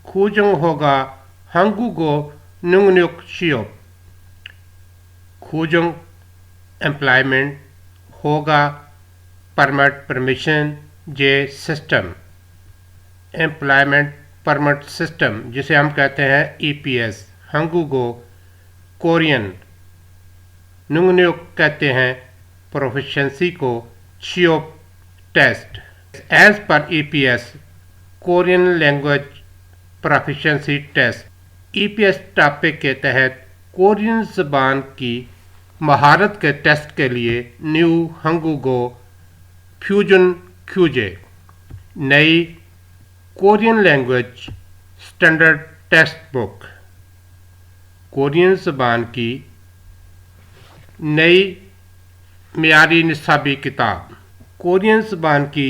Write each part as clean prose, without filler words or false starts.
खुजंग होगा 한국어 능력 시험 खुजंग एम्प्लॉयमेंट होगा permit permission जे system employment permit system जिसे हम कहते हैं ईपीएस 한국어 कोरियन 능력 कहते हैं प्रोफिशिएंसी को शियोप टेस्ट एज पर EPS Korean language proficiency test EPS TOPIK के तहत कोरियन ज़बान की महारत के टेस्ट के लिए न्यू 한국어 फ्यूजन क्यूजे नई Korean language standard text book Korean ज़बान की नई मियारी निसाबी किताब कोरियन ज़बान की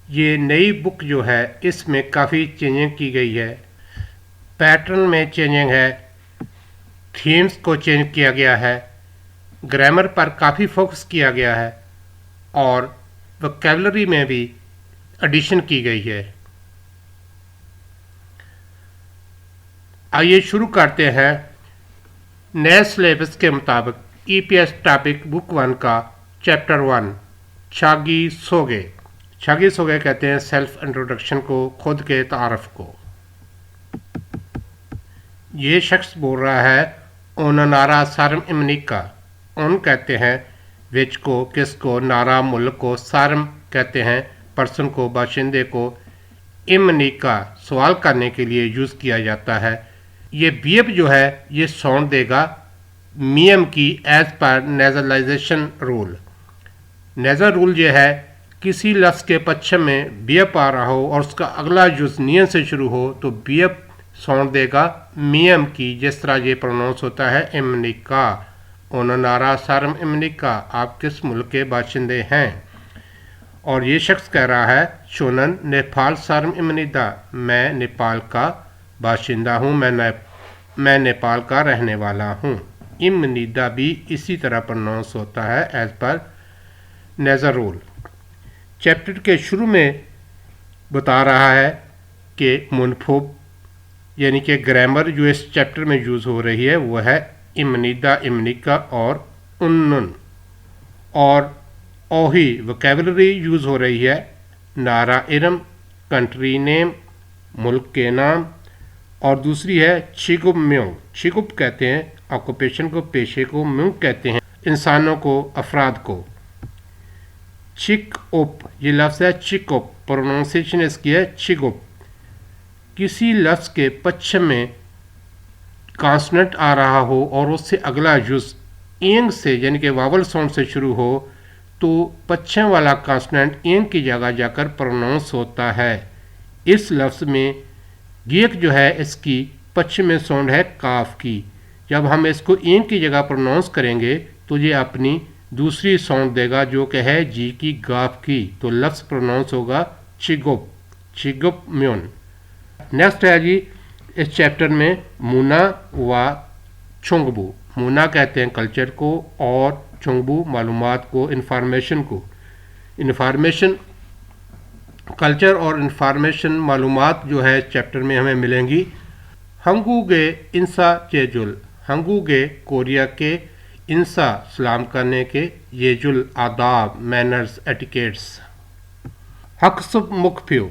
ये नई बुक जो है इसमें काफ़ी चेंजिंग की गई है। पैटर्न में चेंजिंग है, थीम्स को चेंज किया गया है, ग्रामर पर काफ़ी फोकस किया गया है और वोकैबुलरी में भी एडिशन की गई है। आइए शुरू करते हैं नए सिलेबस के मुताबिक ईपीएस टॉपिक बुक 1 का चैप्टर 1 छागी सोगे। छागी सोगे कहते हैं सेल्फ इंट्रोडक्शन को, खुद के तारफ़ को। ये शख्स बोल रहा है ओन नारा सारम इमनिका। उन कहते हैं विच को, किसको, नारा मुल्क को, सारम कहते हैं पर्सन को, बाशिंदे को, इमनिका सवाल करने के लिए यूज़ किया जाता है। ये बीएब जो है ये साउंड देगा मियम की एज पर नेजलाइजेशन रूल। नेजर रूल ये है किसी लफ्ज़ के पश्चिम में बीएप आ रहा हो और उसका अगला जुज़ नियन से शुरू हो तो बीएप साउंड देगा मियम की, जिस तरह ये प्रोनाउंस होता है इमनिका। ओननारा सारम इमनिका, आप किस मुल्क के बाशिंदे हैं। और ये शख्स कह रहा है शोनन नेपाल सारम इमनिदा, मैं नेपाल का बाशिंदा हूँ, मैं नेपाल का रहने वाला हूँ। इमनिदा भी इसी तरह प्रोनाउंस होता है एज पर नेजर रूल। चैप्टर के शुरू में बता रहा है कि मुनफुब यानी कि ग्रामर जो इस चैप्टर में यूज़ हो रही है वह है इमनिदा, इमनिका और उन्नुन। और ओही वोकैबुलरी यूज़ हो रही है नारा इरम, कंट्री नेम, मुल्क के नाम। और दूसरी है छिगुब म्योंग। छिगुब कहते हैं ऑक्यूपेशन को, पेशे को, म्योंग कहते हैं इंसानों को, अफराद को। चिक उप ये लफ्ज़ है चिक उप, प्रोनाउंसिएशन इसकी है चिगुप। किसी लफ्ज़ के पश्चिम में कॉन्सोनेंट आ रहा हो और उससे अगला जुज़ एंग से यानी कि वावल साउंड से शुरू हो तो पश्चिम वाला कॉन्सोनेंट एंग की जगह जाकर प्रोनाउंस होता है। इस लफ्ज़ में गेक जो है इसकी पश्चिम में साउंड है काफ की। जब हम इसको एंग की जगह प्रोनाउंस करेंगे तो ये अपनी दूसरी साउंड देगा जो कि है जी की गाफ की, तो लफ्ज़ प्रोनाउंस होगा चिगुप, चिगुप म्योन। नेक्स्ट है जी इस चैप्टर में मुना व चुंगबू। मुना कहते हैं कल्चर को और चुंगबू मालूमात को, इंफॉर्मेशन को। इंफॉर्मेशन कल्चर और इंफॉर्मेशन मालूमात जो है चैप्टर में हमें मिलेंगी। हंगूगे इंसा चेजुल, हंगूगे कोरिया के, इंसा सलाम करने के, येजुल आदाब मैनर्स एटिकेट्स। हक्सुब मुखफ्यू,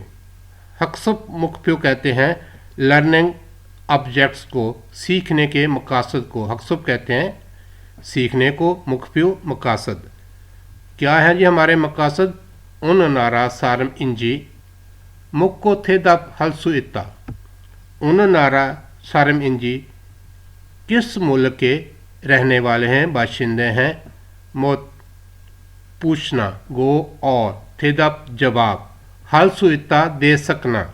हक्सुब मुखफ्यू कहते हैं लर्निंग ऑब्जेक्ट्स को, सीखने के मकासद को। हक्सुब कहते हैं सीखने को, मुखफ्यू मकासद। क्या है जी हमारे मकासद। उन नारा सारम इंजी मुक्को थे दब हलसु इत्ता। उन नारा सारम इंजी किस मुल्क के रहने वाले हैं, बाशिंदे हैं। मोत पूछना, गो और, थेदप जवाब, हलसु इत्ता दे सकना।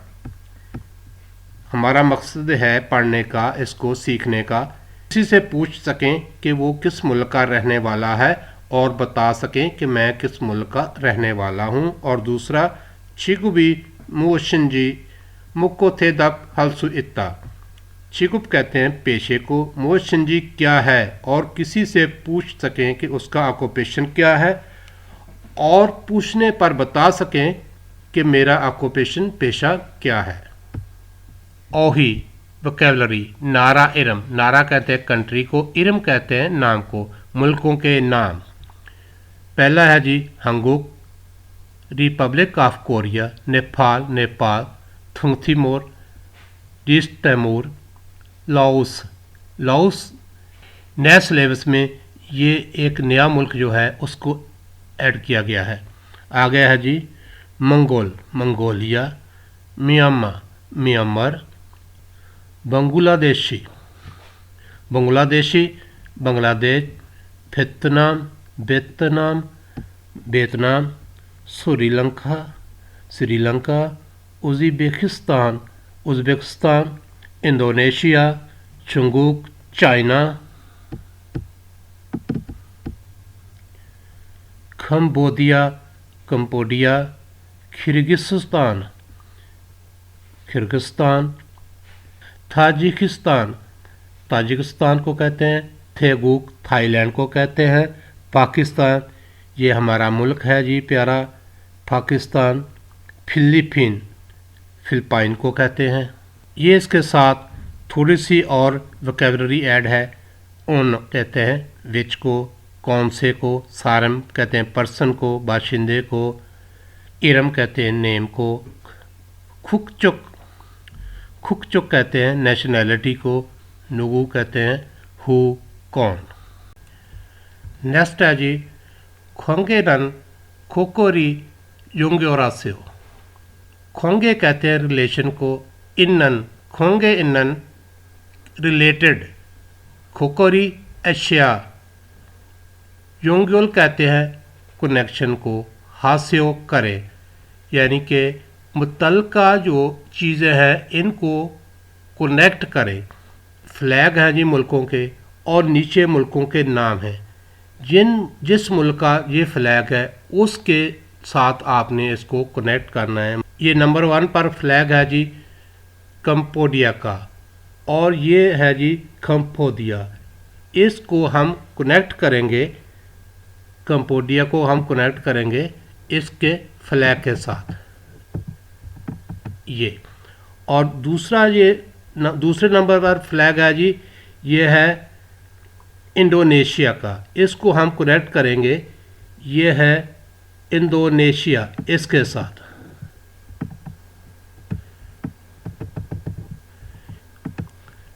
हमारा मकसद है पढ़ने का, इसको सीखने का, किसी से पूछ सकें कि वो किस मुल्क का रहने वाला है और बता सकें कि मैं किस मुल्क का रहने वाला हूँ। और दूसरा छिगुबी मुशिंजी मुक्को थे दप हलसु इत्ता। छिगुब कहते हैं पेशे को, मुशिंजी क्या है और किसी से पूछ सकें कि उसका ऑक्यूपेशन क्या है और पूछने पर बता सकें कि मेरा ऑक्यूपेशन पेशा क्या है। ओही वोकेबलरी, नारा इरम, नारा कहते हैं कंट्री को, इरम कहते हैं नाम को, मुल्कों के नाम। पहला है जी Hanguk, Republic of Korea, Nepal Nepal, थुंगथिमोर, ईस्ट तैमूर, लाओस। लाओस नए सिलेबस में ये एक नया मुल्क जो है उसको ऐड किया गया है। आगे है जी Mongol, Mongolia, Myanmar Myanmar, Bangladeshi Bangladeshi Bangladesh, Vietnam Vietnam Vietnam, Sri Lanka Sri Lanka, Uzbekistan Uzbekistan, Indonesia, चुंगुक China, Cambodia Cambodia, Kyrgyzstan Kyrgyzstan, Tajikistan Tajikistan को कहते हैं, थेगुक थाईलैंड को कहते हैं, पाकिस्तान ये हमारा मुल्क है जी प्यारा पाकिस्तान, फिलीपीन फिलिपाइन को कहते हैं। ये इसके साथ थोड़ी सी और वोकेबलरी ऐड है। उन कहते हैं विच को, कौन से को, सारम कहते हैं पर्सन को, बाशिंदे को, इरम कहते हैं नेम को, खुकचुक खुकचुक कहते हैं नेशनैलिटी को, नुगू कहते हैं हु कौन। नेक्स्ट है जी खोंगेरन खोकोरी योंग्योरास्यो। खोंगे कहते हैं रिलेशन को, इन्नन खोंगे इन्नन रिलेटेड, खोकोरी एशिया, योंग्योल कहते हैं कनेक्शन को, हास्यो करे यानी कि मुतल्लका जो चीज़ें हैं इनको कनेक्ट करें। फ्लैग हैं जी मुल्कों के और नीचे मुल्कों के नाम हैं। जिस मुल्क का ये फ्लैग है उसके साथ आपने इसको कनेक्ट करना है। ये नंबर 1 पर फ्लैग है जी कंबोडिया का और ये है जी कंबोडिया। इसको हम कनेक्ट करेंगे, कंबोडिया को हम कनेक्ट करेंगे इसके फ्लैग के साथ ये। और दूसरा ये दूसरे नंबर पर फ्लैग है जी ये है इंडोनेशिया का, इसको हम कनेक्ट करेंगे ये है इंडोनेशिया इसके साथ।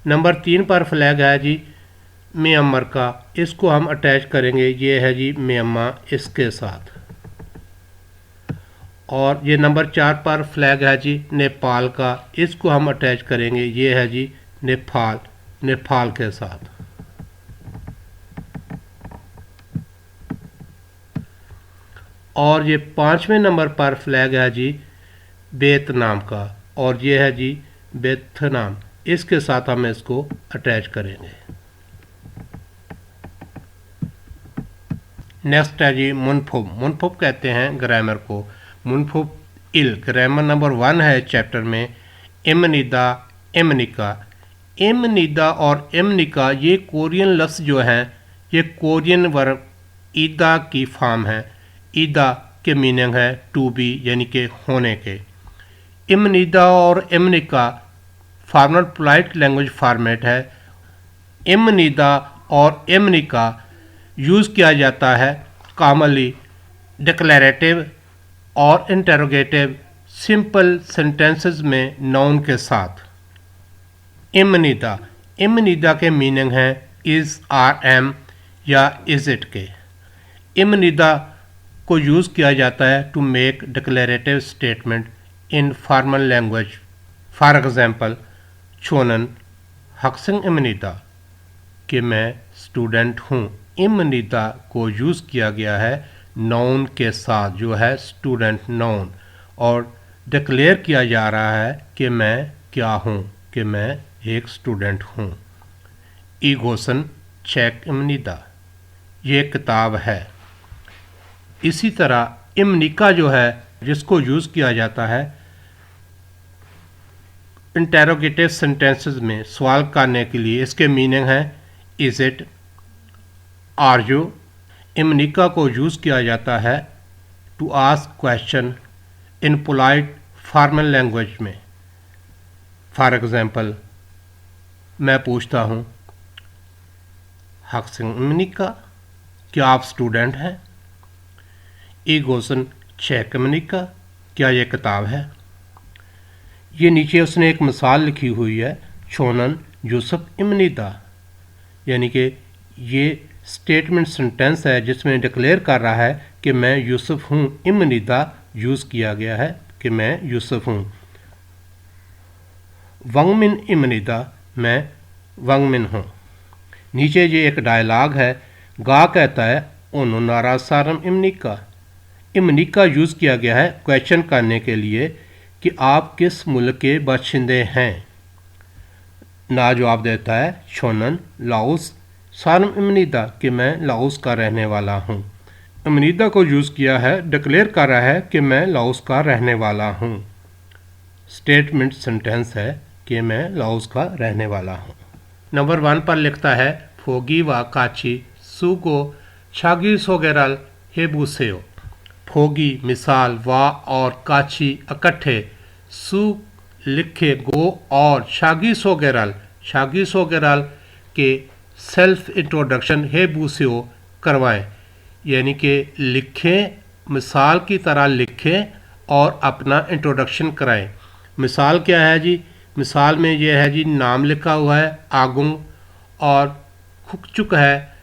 नंबर 3 पर फ्लैग है जी म्यांमार का, इसको हम अटैच करेंगे ये है जी म्यांमार इसके साथ। और ये नंबर 4 पर फ्लैग है जी नेपाल का, इसको हम अटैच करेंगे ये है जी नेपाल नेपाल के साथ। और ये 5वें नंबर पर फ्लैग है जी वियतनाम का और ये है जी वियतनाम, इसके साथ हम इसको अटैच करेंगे। नेक्स्ट है जी मुनफुब। मुनफुब कहते हैं ग्रामर को, मुनफुब इल ग्रामर नंबर 1 है चैप्टर में। इमनिदा इमनिका, इमनिदा और इमनिका ये कोरियन लफ्ज़ जो हैं ये कोरियन वर्ब ईदा की फॉर्म है। ईदा के मीनिंग है टू बी यानी कि होने के। इमनिदा और इमनिका फॉर्मल पोलाइट लैंग्वेज फॉर्मेट है। इमनिदा और इमनिका यूज़ किया जाता है कॉमनली डिक्लेरेटिव और इंटरोगेटिव सिंपल सेंटेंसेस में नाउन के साथ। इमनिदा, इमनिदा के मीनिंग है इज़ आर एम या इज़ इट के। इमनिदा को यूज़ किया जाता है to make declarative statement in formal language. For example छोनन हक्सिंग इमनिदा कि मैं स्टूडेंट हूँ। इमनिदा को यूज़ किया गया है नाउन के साथ जो है स्टूडेंट नाउन, और डिक्लेयर किया जा रहा है कि मैं क्या हूँ, कि मैं एक स्टूडेंट हूँ। ईगोसन चेक इमनिदा ये किताब है। इसी तरह इमनिका जो है जिसको यूज़ किया जाता है इंटेरोगेटिव सेंटेंसेस में सवाल करने के लिए, इसके मीनिंग है इज़ इट, आर यू। इमनिका को यूज़ किया जाता है to ask question in polite formal language में। फॉर एग्ज़ाम्पल मैं पूछता हूँ हक्सिंग इमनिका, क्या आप स्टूडेंट हैं? ईगोसन चेक इमनिका, क्या ये किताब है? ये नीचे उसने एक मिसाल लिखी हुई है, छोनन यूसुफ इमनीदा, यानी कि ये स्टेटमेंट सेंटेंस है जिसमें डिक्लेयर कर रहा है कि मैं यूसुफ हूँ। इमनीदा यूज़ किया गया है कि मैं यूसुफ हूँ। वंगमिन इमनीदा, मैं वंगमिन हूँ। नीचे ये एक डायलॉग है, गा कहता है ओनोनारा सारम इमनिका। इमनिका यूज़ किया गया है क्वेश्चन करने के लिए कि आप किस मुल्क के बाशिंदे हैं। ना जवाब देता है छोनन लाओस सारम इमनीदा, कि मैं लाओस का रहने वाला हूँ। इमनीदा को यूज़ किया है, डिक्लेयर कर रहा है कि मैं लाओस का रहने वाला हूँ। स्टेटमेंट सेंटेंस है कि मैं लाओस का रहने वाला हूँ। नंबर 1 पर लिखता है फोगी व काची सुगो छागी सोगेरल हेबूसेओ। फोगी मिसाल, वा और काची इकट्ठे, सु लिखे गो और शागी सोगेरल के सेल्फ इंट्रोडक्शन हेबूसेओ करवाएं, यानी कि लिखें, मिसाल की तरह लिखें और अपना इंट्रोडक्शन कराएं। मिसाल क्या है जी? मिसाल में यह है जी, नाम लिखा हुआ है आगुंग और खुकचुक है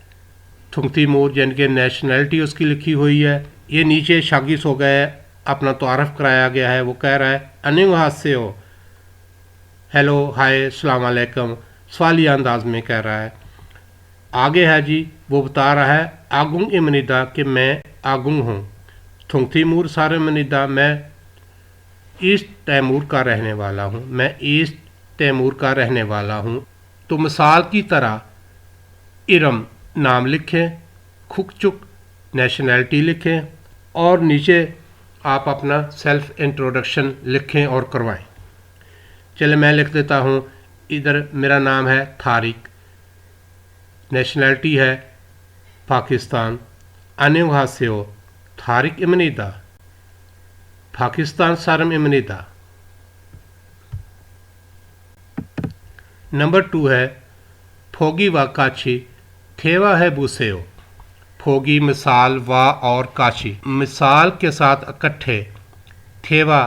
थुंगतीमूर, यानी कि नेशनैलिटी उसकी लिखी हुई है। ये नीचे शागिस हो गए, अपना तारफ़ कराया गया है। वो कह रहा है अनिंग हादसे हो, हेलो हाय अस्सलाम वालेकुम, सवालिया अंदाज में कह रहा है। आगे है जी, वो बता रहा है आगुंग इमनिदा, कि मैं आगुंग हूँ। थुंगतीमूर सारे इमनिदा, मैं ईस्ट तैमूर का रहने वाला हूँ। मैं ईस्ट तैमूर का रहने वाला हूँ। तो मिसाल की तरह इरम नाम लिखें, खुकचुक नेशनैलिटी लिखें और नीचे आप अपना सेल्फ इंट्रोडक्शन लिखें और करवाएं। चले मैं लिख देता हूँ, इधर मेरा नाम है थारिक, नेशनैलिटी है पाकिस्तान, आने वहाँ से हो थारिक इमनीदा, पाकिस्तान सारम इमनीदा। नंबर 2 है फोगी व काची थेवा है बूसेओ। फोगी मिसाल, वा और काची मिसाल के साथ इकट्ठे, थेवा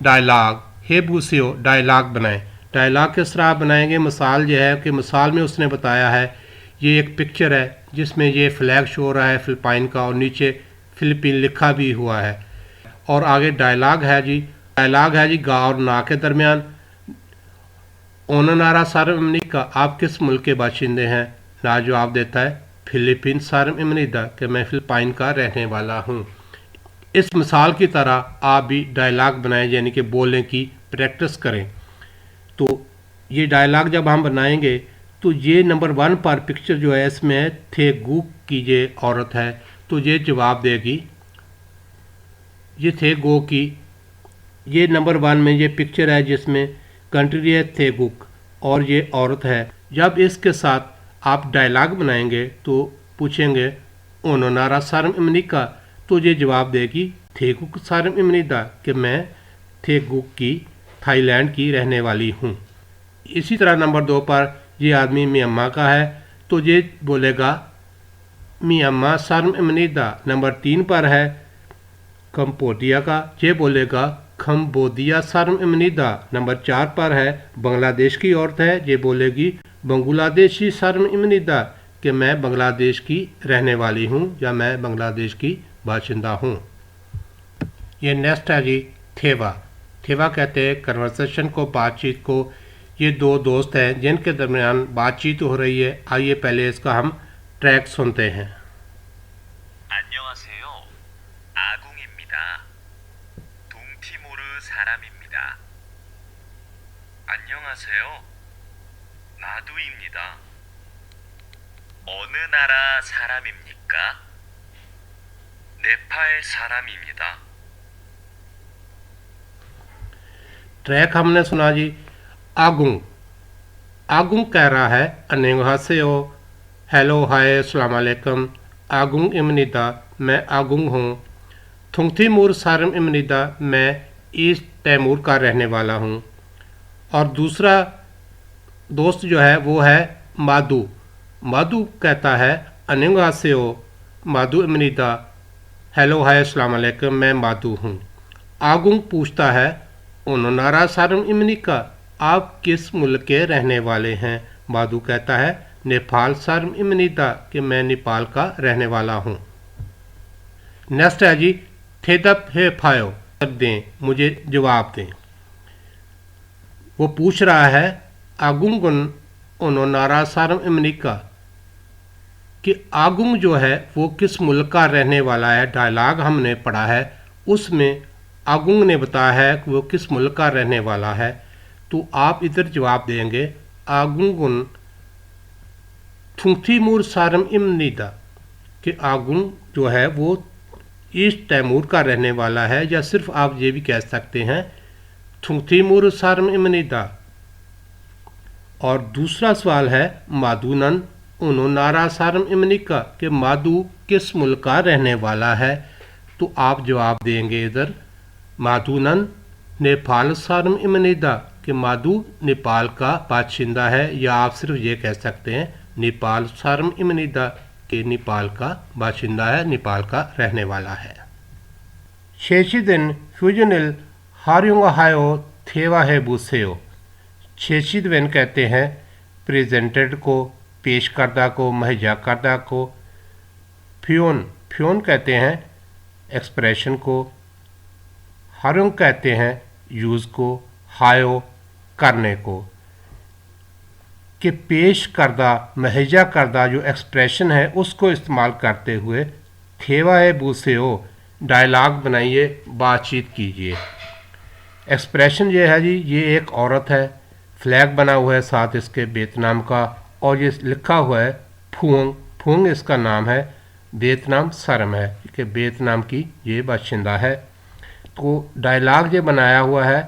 डायलॉग, हे बूसेओ डायलॉग बनाएं। डायलॉग किस तरह बनाएंगे? मिसाल ये है कि मिसाल में उसने बताया है, ये एक पिक्चर है जिसमें ये फ्लैग शो हो रहा है फिलिपाइन का और नीचे फिलिपीन लिखा भी हुआ है। और आगे डायलॉग है जी, गा और ना के दरमियान। ओननारा सारम इमनिका, आप किस मुल्क के बाशिंदे हैं? ना जवाब देता है फिलिपीन सारम इमनिदा, कि मैं फिलिपाइन का रहने वाला हूँ। इस मिसाल की तरह आप भी डायलॉग बनाएं, यानी कि बोलने की प्रैक्टिस करें। तो ये डायलॉग जब हम बनाएंगे तो ये नंबर 1 पर पिक्चर जो है इसमें थे गूक की ये औरत है, तो ये जवाब देगी, ये थे गो की। ये नंबर 1 में ये पिक्चर है जिसमें कंट्री है थे गुक और ये औरत है। जब इसके साथ आप डायलॉग बनाएंगे तो पूछेंगे ओनोनारा सारम इमनिका, तो ये जवाब देगी थे गुक सारम इमनिदा, कि मैं थे गुक की थाईलैंड की रहने वाली हूँ। इसी तरह नंबर 2 पर ये आदमी म्यांमार का है, तो ये बोलेगा म्यांमार सारम इमनिदा। नंबर 3 पर है कंबोडिया का, ये बोलेगा खम्बोदिया सारम इमनिदा। नंबर 4 पर है बांग्लादेश की औरत है, ये बोलेगी बांग्लादेशी सारम इमनिदा, कि मैं बांग्लादेश की रहने वाली हूँ या मैं बांग्लादेश की बाशिंदा हूँ। ये नेक्स्ट है जी थेवा। थेवा कहते हैं कन्वर्सेशन को, बातचीत को। ये 2 दोस्त हैं जिनके दरमियान बातचीत हो रही है। आइए पहले इसका हम ट्रैक सुनते हैं। 안녕하세요. 아궁입니다. 동티모르 사람입니다. 안녕하세요. 나두입니다. 어느 나라 사람입니까? 네팔 사람입니다. ट्रैक हमने सुना जी। आगुंग, आगुंग कह रहा है अन्यंहासेओ, हेलो हाय अस्सलाम वालेकुम। आगुंग इमनिदा, मैं आगुंग हूँ। थुंगथीमूर सारम इमनिदा, मैं ईस्ट तैमूर का रहने वाला हूँ। और दूसरा दोस्त जो है वो है माधु। माधु कहता है अन्योंहासेयो माधु इमनिदा, हेलो हाय अस्सलाम वालेकुम, मैं माधु हूँ। आगुंग पूछता है ओनोनारा सारम इमनिका, आप किस मुल्क के रहने वाले हैं? माधु कहता है नेपाल सारम इमनिदा, कि मैं नेपाल का रहने वाला हूँ। नेक्स्ट है जी थेदप हे फायो, दें, मुझे जवाब दें। वो पूछ रहा है आगुंगन ओनोनारा सारम इमनिका, कि आगुंग जो है वो किस मुल्क का रहने वाला है। डायलॉग हमने पढ़ा है, उसमें आगुंग ने बताया है कि वो किस मुल्क का रहने वाला है। तो आप इधर जवाब देंगे आगुंगन थुंगथीमूर सारम इमनिदा, कि आगुंग जो है वो ईस्ट तैमूर का रहने वाला है, या सिर्फ आप ये भी कह सकते हैं थुंगथीमूर सारम इमनिदा। और दूसरा सवाल है माधुनन ओनोनारा सारम इमनिका, कि माधु किस मुल्क का रहने वाला है। तो आप जवाब देंगे इधर माधुनन नेपाल सारम इमनिदा, कि माधु नेपाल का बाशिंदा है, या आप सिर्फ ये कह सकते हैं नेपाल सारम इमनिदा, कि नेपाल का बाशिंदा है, नेपाल का रहने वाला है। शेशिदिन फ्यूजनिल हार्युंगाहायो थेवा है बुसेयो। शेशिदवेन कहते हैं प्रेजेंटेड को, पेश करदा को, मुहैया करदा को। फ्योन फ्योन कहते हैं एक्सप्रेशन को। हार्युंग कहते हैं यूज़ को। हायो करने को। कि पेश करदा, मुहैया करदा जो एक्सप्रेशन है उसको इस्तेमाल करते हुए थेवा है बूसेओ, डायलॉग बनाइए, बातचीत कीजिए। एक्सप्रेशन ये है जी, ये एक औरत है, फ्लैग बना हुआ है साथ इसके वियतनाम का, और ये लिखा हुआ है फुंग। फुंग इसका नाम है, वियतनाम शर्म है कि वियतनाम की ये बाशिंदा है। तो डायलॉग ये बनाया हुआ है,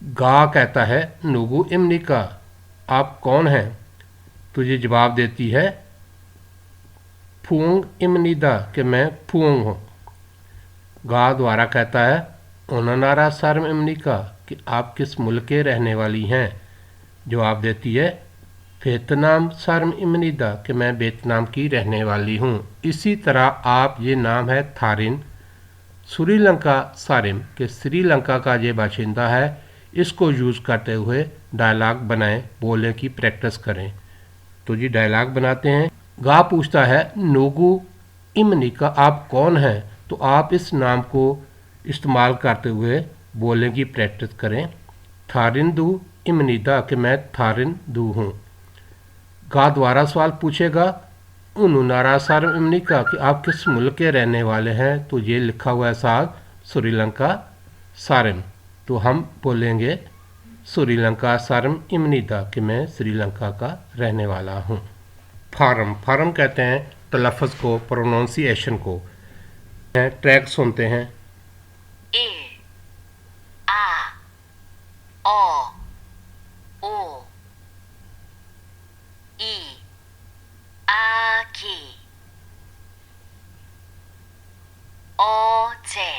गा कहता है नुगु इमनिका, आप कौन हैं? तो ये जवाब देती है फुंग इमनिदा, कि मैं फुंग हूँ। गा द्वारा कहता है ओननारा शर्म इमनिका, कि आप किस मुल्क के रहने वाली हैं। जवाब देती है वियतनाम शर्म इमनिदा, कि मैं वियतनाम की रहने वाली हूँ। इसी तरह आप, ये नाम है थारिन श्रीलंका सारिम, कि श्रीलंका का ये बाशिंदा है, इसको यूज़ करते हुए डायलॉग बनाएं, बोलने की प्रैक्टिस करें। तो जी डायलॉग बनाते हैं। गा पूछता है नोगू इमनिका, आप कौन हैं? तो आप इस नाम को इस्तेमाल करते हुए बोलने की प्रैक्टिस करें। थारिंदू इमनिदा, कि मैं थारिंदू हूँ। गा द्वारा सवाल पूछेगा उनुनारा सारम इमनिका, कि आप किस मुल्क के रहने वाले हैं। तो ये लिखा हुआ है साथ श्रीलंका सारम, तो हम बोलेंगे श्रीलंका सारम इमनिदा, कि मैं श्रीलंका का रहने वाला हूँ। फारम फारम कहते हैं तलफ़्ज़ को, प्रोनाउंसिएशन को। ट्रैक सुनते हैं। 1 आ ओ ओ ई आ की ओ जे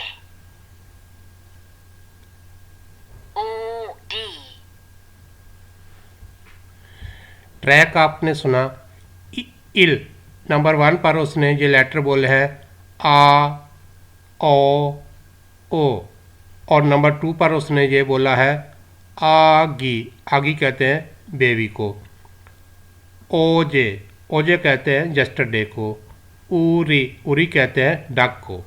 ओ डी। ट्रैक आपने सुना। इल नंबर 1 पर उसने ये लेटर बोले हैं आ ओ, और नंबर 2 पर उसने ये बोला है आगी। आगी कहते हैं बेबी को। ओजे, ओजे कहते हैं यस्टरडे को। उरी, उरी कहते हैं डक को।